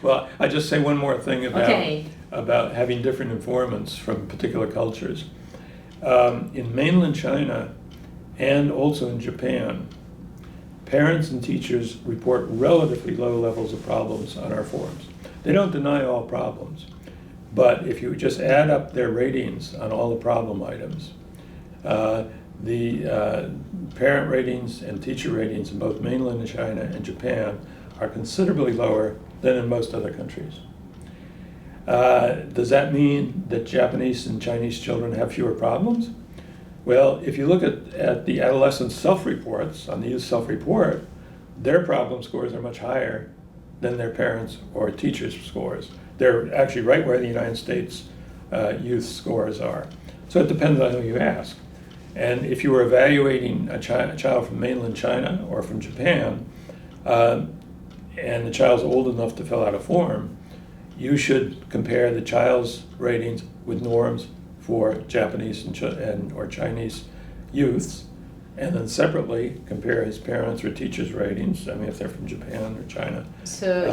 Well, I just say one more thing about having different informants from particular cultures. In mainland China and also in Japan, parents and teachers report relatively low levels of problems on our forms. They don't deny all problems, but if you just add up their ratings on all the problem items, the parent ratings and teacher ratings in both mainland China and Japan are considerably lower than in most other countries. Does that mean that Japanese and Chinese children have fewer problems? Well, if you look at the adolescent self-reports, on the youth self-report, their problem scores are much higher than their parents' or teachers' scores. They're actually right where the United States youth scores are. So it depends on who you ask. And if you were evaluating a child from mainland China or from Japan, and the child's old enough to fill out a form, you should compare the child's ratings with norms for Japanese or Chinese youths, and then separately compare his parents' or teachers' ratings. I mean, if they're from Japan or China. So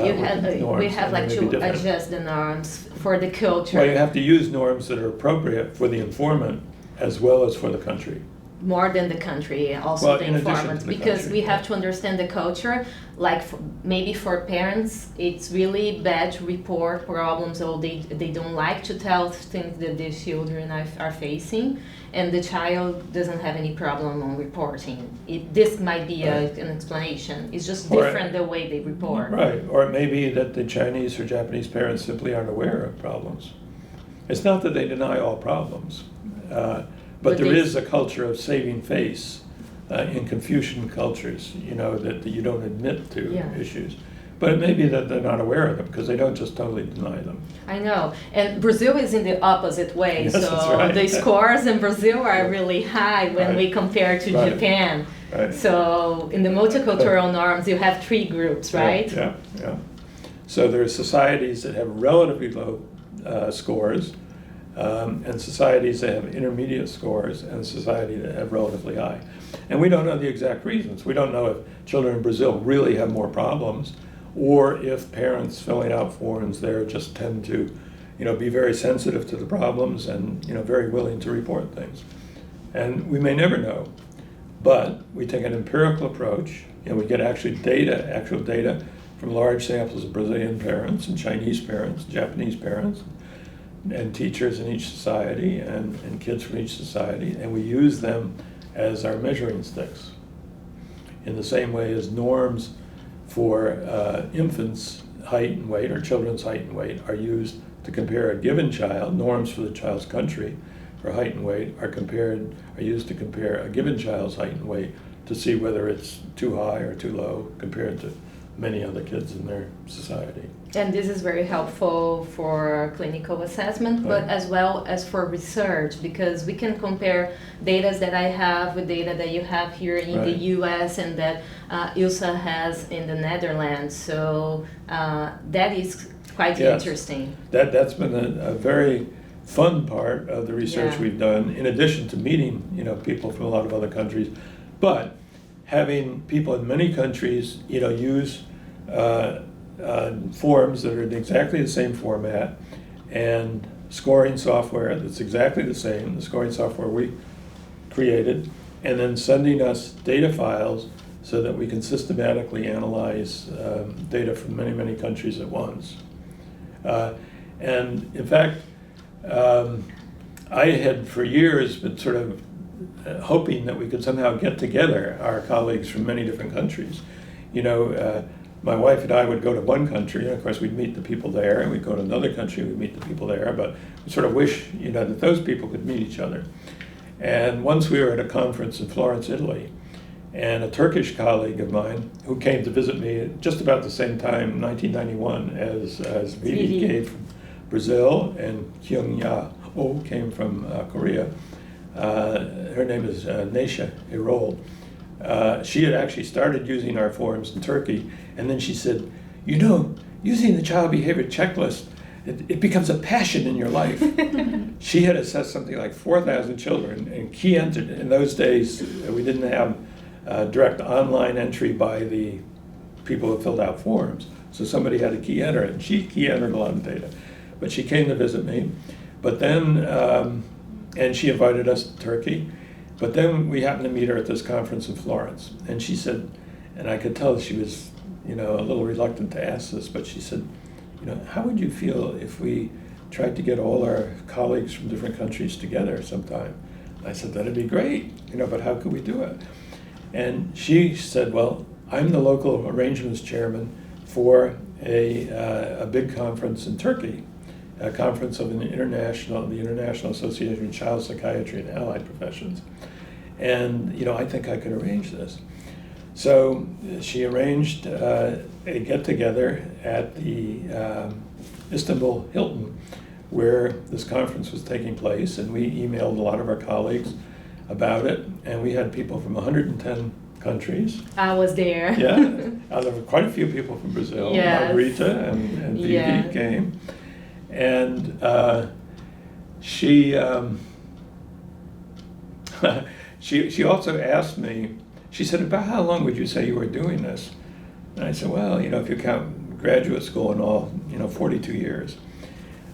we have like to adjust the norms for the culture. Well, you have to use norms that are appropriate for the informant as well as for the country. More than the country, also the informant, because country, we have to understand the culture. Like maybe for parents, it's really bad to report problems, or they don't like to tell things that their children are facing, and the child doesn't have any problem on reporting. This might be an explanation. It's just different the way they report. Right, or it may be that the Chinese or Japanese parents simply aren't aware of problems. It's not that they deny all problems. But there is a culture of saving face in Confucian cultures, that you don't admit to issues. But it may be that they're not aware of them because they don't just totally deny them. I know. And Brazil is in the opposite way. Yes, so that's right. The scores in Brazil are really high when we compare to Japan. Right. So in the multicultural norms, you have 3 groups, right? Yeah. So there are societies that have relatively low scores, and societies that have intermediate scores, and societies that have relatively high. And we don't know the exact reasons. We don't know if children in Brazil really have more problems, or if parents filling out forms there just tend to, be very sensitive to the problems and, very willing to report things. And we may never know, but we take an empirical approach, and we get actual data from large samples of Brazilian parents and Chinese parents, Japanese parents, and teachers in each society and kids from each society, and we use them as our measuring sticks. In the same way as norms for infants' height and weight, or children's height and weight, are used to compare a given child, norms for the child's country for height and weight are used to compare a given child's height and weight to see whether it's too high or too low compared to many other kids in their society. And this is very helpful for clinical assessment, but as well as for research, because we can compare data that I have with data that you have here in the US and that ILSA has in the Netherlands. So that is quite interesting. That's been a very fun part of the research we've done, in addition to meeting people from a lot of other countries, but having people in many countries use forms that are in exactly the same format and scoring software that's exactly the same, the scoring software we created, and then sending us data files so that we can systematically analyze data from many, many countries at once. And in fact, I had for years been sort of hoping that we could somehow get together our colleagues from many different countries. My wife and I would go to one country, and of course we'd meet the people there, and we'd go to another country, we'd meet the people there, but we sort of wish, that those people could meet each other. And once we were at a conference in Florence, Italy, and a Turkish colleague of mine who came to visit me at just about the same time, 1991, as Vivi gave from Brazil, and Kyung-ya Oh came from Korea. Her name is Neşe Erol. She had actually started using our forms in Turkey, and then she said, using the child behavior checklist, it becomes a passion in your life. She had assessed something like 4,000 children, and key entered. In those days, we didn't have direct online entry by the people who filled out forms, so somebody had to key enter it, and she key entered a lot of data. But she came to visit me, but then, and she invited us to Turkey. But then we happened to meet her at this conference in Florence, and she said, and I could tell she was, a little reluctant to ask this, but she said, how would you feel if we tried to get all our colleagues from different countries together sometime? I said, that'd be great, but how could we do it? And she said, well, I'm the local arrangements chairman for a big conference in Turkey, a conference of the International Association of Child Psychiatry and Allied Professions. And, I think I could arrange this. So she arranged a get-together at the Istanbul Hilton, where this conference was taking place, and we emailed a lot of our colleagues about it, and we had people from 110 countries. I was there. Yeah, there were quite a few people from Brazil. Yes. Margarita and Vivi came. And she also asked me, she said, about how long would you say you were doing this? And I said, well, if you count graduate school and all, 42 years.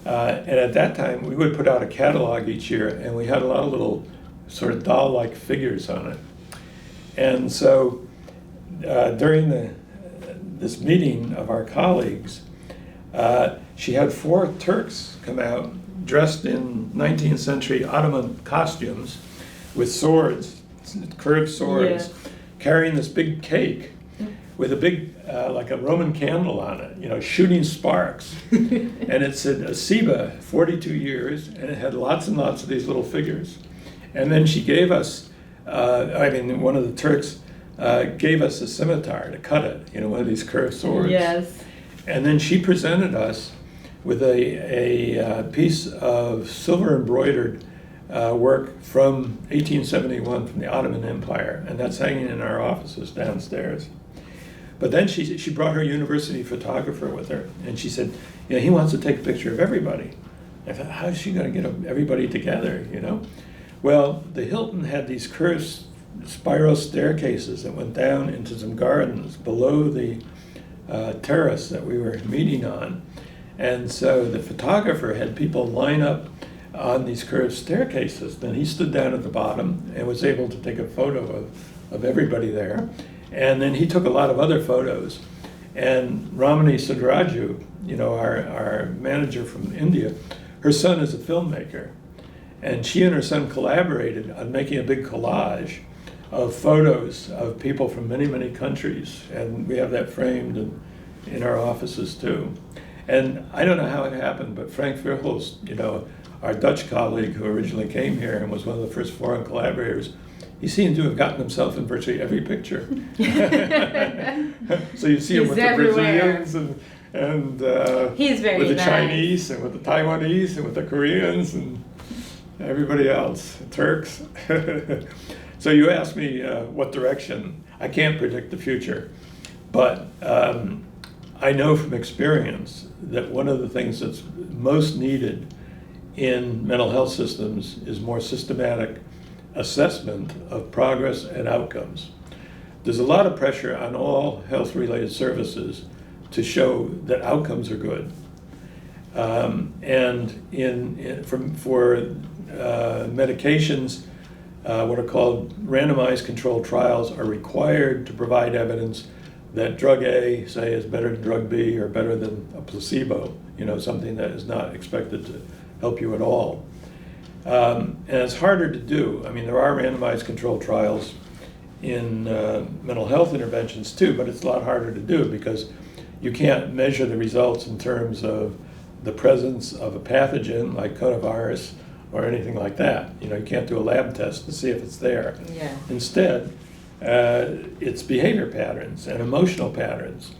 And at that time, we would put out a catalog each year, and we had a lot of little sort of doll-like figures on it. And so during this meeting of our colleagues, she had 4 Turks come out dressed in 19th century Ottoman costumes with swords, curved swords, carrying this big cake with a big, like a Roman candle on it, shooting sparks. And it said ASEBA, 42 years, and it had lots and lots of these little figures. And then she gave us, one of the Turks gave us a scimitar to cut it, one of these curved swords. Yes. And then she presented us with a piece of silver embroidered work from 1871 from the Ottoman Empire, and that's hanging in our offices downstairs. But then she brought her university photographer with her, and she said, he wants to take a picture of everybody. I thought, how is she going to get everybody together, Well, the Hilton had these curved spiral staircases that went down into some gardens below the terrace that we were meeting on. And so the photographer had people line up on these curved staircases. Then he stood down at the bottom and was able to take a photo of everybody there. And then he took a lot of other photos. And Ramani Sudraju, our manager from India, her son is a filmmaker. And she and her son collaborated on making a big collage. of photos of people from many, many countries, and we have that framed in our offices too. And I don't know how it happened, but Frank Verhulst, our Dutch colleague who originally came here and was one of the first foreign collaborators, he seemed to have gotten himself in virtually every picture. So you see him with everywhere. the Brazilians and He's very with the nice. Chinese and with the Taiwanese and with the Koreans and everybody else, Turks. So you asked me what direction. I can't predict the future, but I know from experience that one of the things that's most needed in mental health systems is more systematic assessment of progress and outcomes. There's a lot of pressure on all health-related services to show that outcomes are good. And for medications, what are called randomized controlled trials are required to provide evidence that drug A, say, is better than drug B or better than a placebo, something that is not expected to help you at all. And it's harder to do. I mean, there are randomized controlled trials in mental health interventions too, but it's a lot harder to do because you can't measure the results in terms of the presence of a pathogen like coronavirus or anything like that. You can't do a lab test to see if it's there. Yeah. Instead, it's behavior patterns and emotional patterns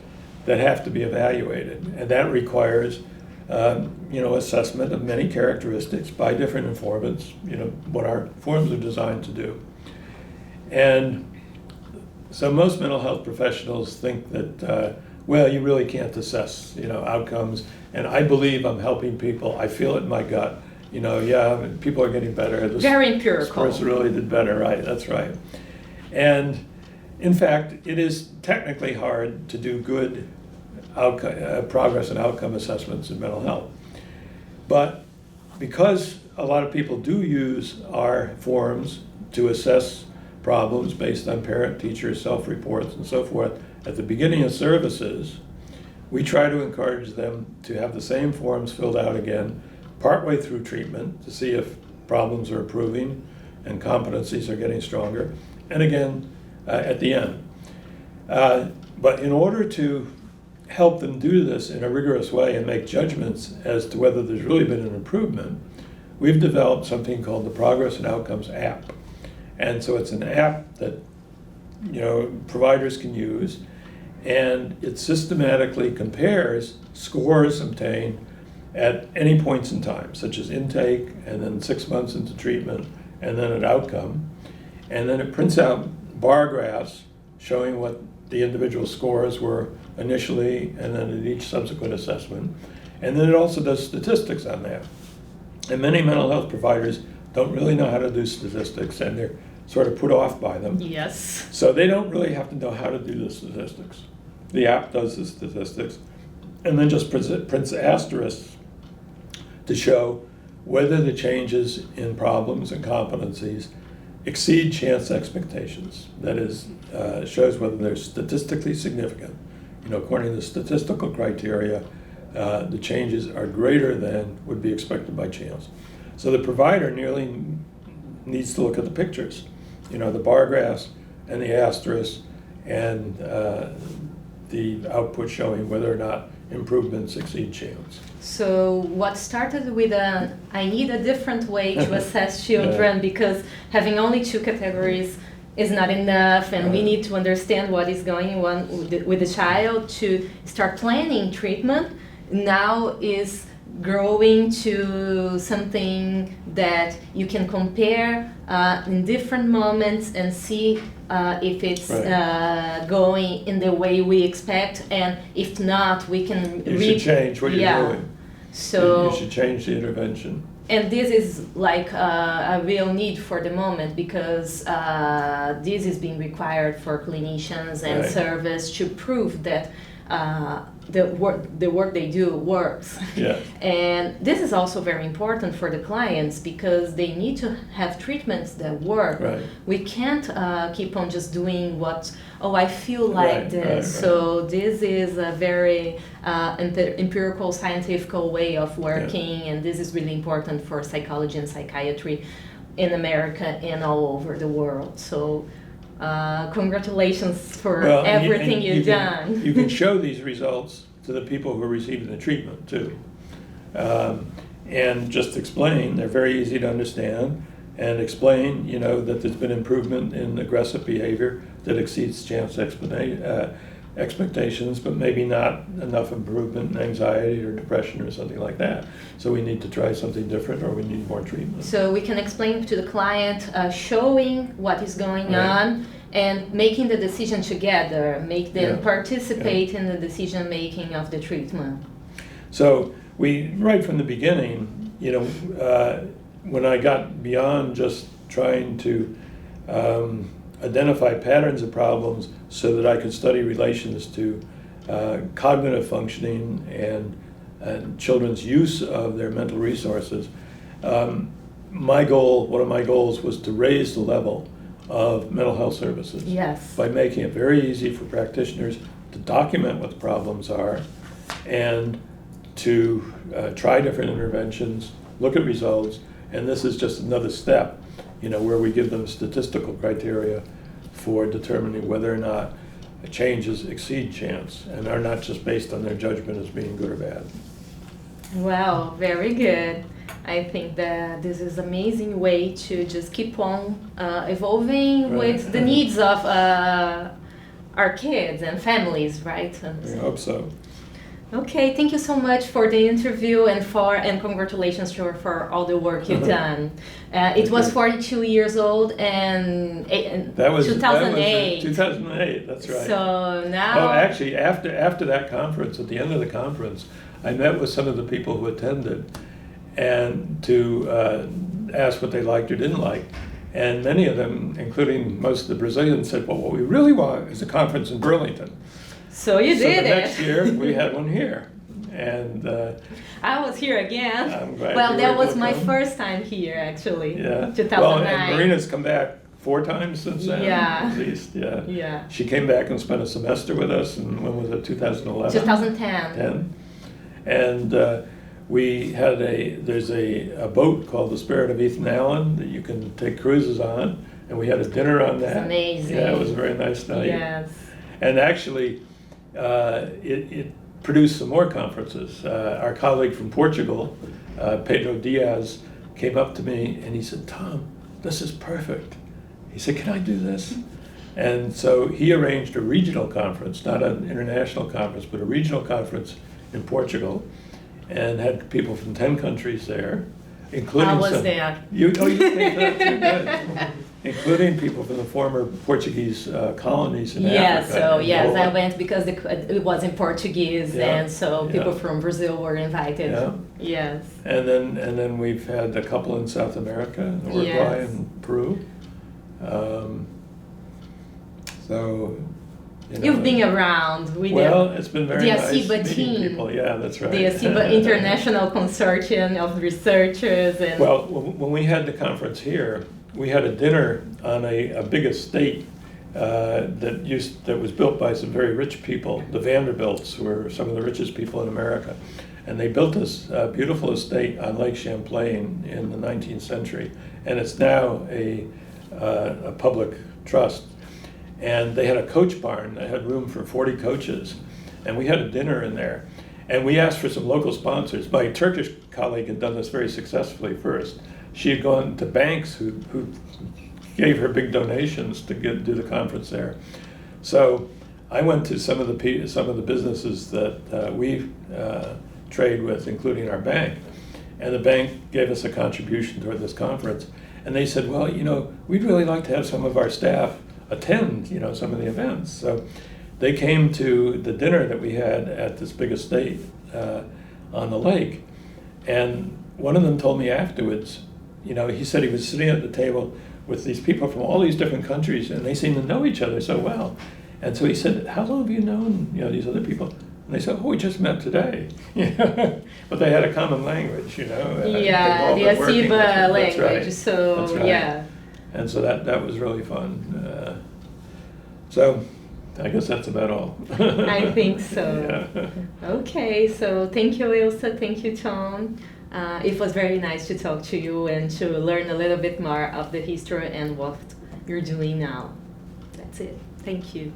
that have to be evaluated, and that requires assessment of many characteristics by different informants, what our forms are designed to do. And so most mental health professionals think that, you really can't assess, outcomes, and I believe I'm helping people. I feel it in my gut. People are getting better. Very empirical. This person really did better, right? That's right. And in fact, it is technically hard to do good progress and outcome assessments in mental health. But because a lot of people do use our forms to assess problems based on parent-teacher self-reports and so forth at the beginning of services, we try to encourage them to have the same forms filled out again partway through treatment to see if problems are improving and competencies are getting stronger, and again at the end. But in order to help them do this in a rigorous way and make judgments as to whether there's really been an improvement, we've developed something called the Progress and Outcomes app. And so it's an app that providers can use, and it systematically compares scores obtained at any points in time, such as intake, and then 6 months into treatment, and then an outcome. And then it prints out bar graphs showing what the individual scores were initially and then at each subsequent assessment. And then it also does statistics on that. And many mental health providers don't really know how to do statistics, and they're sort of put off by them. Yes. So they don't really have to know how to do the statistics. The app does the statistics and then just prints asterisks to show whether the changes in problems and competencies exceed chance expectations. That is, shows whether they're statistically significant. According to the statistical criteria, the changes are greater than would be expected by chance. So the provider nearly needs to look at the pictures, the bar graphs and the asterisks and the output showing whether or not improvements exceed chance. So what started with I need a different way to assess children because having only two categories is not enough, and we need to understand what is going on with the child to start planning treatment, now is growing to something that you can compare in different moments and see if it's going in the way we expect, and if not, we can you should change what you're doing. So you should change the intervention. And this is like a real need for the moment because this is being required for clinicians and service to prove that the work they do works. Yeah. And this is also very important for the clients because they need to have treatments that work. Right. We can't keep on just doing what, I feel like this. Right. So this is a very empirical, scientific way of working, and this is really important for psychology and psychiatry in America and all over the world. So congratulations for Well, and everything you've done. You can show these results to the people who are receiving the treatment too. And just explain, they're very easy to understand, and explain, that there's been improvement in aggressive behavior that exceeds chance expectations, but maybe not enough improvement in anxiety or depression or something like that. So we need to try something different, or we need more treatment. So we can explain to the client, showing what is going on and making the decision together, make them participate in the decision making of the treatment. So we, right from the beginning, when I got beyond just trying to identify patterns of problems so that I could study relations to cognitive functioning and children's use of their mental resources, one of my goals was to raise the level of mental health services. Yes. By making it very easy for practitioners to document what the problems are and to try different interventions, look at results, and this is just another step, where we give them statistical criteria for determining whether or not changes exceed chance and are not just based on their judgment as being good or bad. Well, very good. I think that this is an amazing way to just keep on evolving with the needs of our kids and families, right? I hope so. Okay, thank you so much for the interview and congratulations for all the work you've done. It was 42 years old and that was 2008. 2008, that's right. So now... Oh, actually, after that conference, at the end of the conference, I met with some of the people who attended and to ask what they liked or didn't like. And many of them, including most of the Brazilians, said, well, what we really want is a conference in Burlington. So you did it. So the next year, we had one here. And I was here again. I'm glad well, you that were was my able to come. first time here, actually. Yeah. 2009. Well, and Marina's come back 4 times since then, at least. Yeah. Yeah. She came back and spent a semester with us, and when was it, 2011? 2010. And there's a boat called the Spirit of Ethan Allen that you can take cruises on, and we had a dinner on that. It's amazing. Yeah, it was a very nice night. Yes. And actually, it produced some more conferences. Our colleague from Portugal, Pedro Diaz, came up to me and he said, Tom, this is perfect. He said, can I do this? And so he arranged a regional conference, not an international conference, but a regional conference in Portugal, and had people from 10 countries there, including I was there. You came there too, good. Including people from the former Portuguese colonies in Africa. So yes, I went because it was in Portuguese, and so people Yeah. from Brazil were invited. Yeah. Yes. And then we've had a couple in South America, Uruguay Yes. and Peru. So You've been around with it's been very the nice ASEBA meeting team. people. Yeah, that's right. the ASEBA International Consortium of Researchers. And Well, when we had the conference here, we had a dinner on a big estate that was built by some very rich people. The Vanderbilts, who were some of the richest people in America. And they built this beautiful estate on Lake Champlain in the 19th century. And it's now a public trust. And they had a coach barn that had room for 40 coaches. And we had a dinner in there. And we asked for some local sponsors. My Turkish colleague had done this very successfully first. She had gone to banks who gave her big donations to do the conference there. So I went to some of the businesses that we trade with, including our bank. And the bank gave us a contribution toward this conference. And they said, well, we'd really like to have some of our staff attend, some of the events. So they came to the dinner that we had at this big estate on the lake. And one of them told me afterwards, he said he was sitting at the table with these people from all these different countries, and they seemed to know each other so well. And so he said, how long have you known, these other people? And they said, we just met today. But they had a common language, Yeah, the ASEBA language. Right. So, That's right. yeah. And so that was really fun. So I guess that's about all. I think so. Yeah. Okay, so thank you, Ilsa. Thank you, Tom. It was very nice to talk to you and to learn a little bit more of the history and what you're doing now. That's it. Thank you.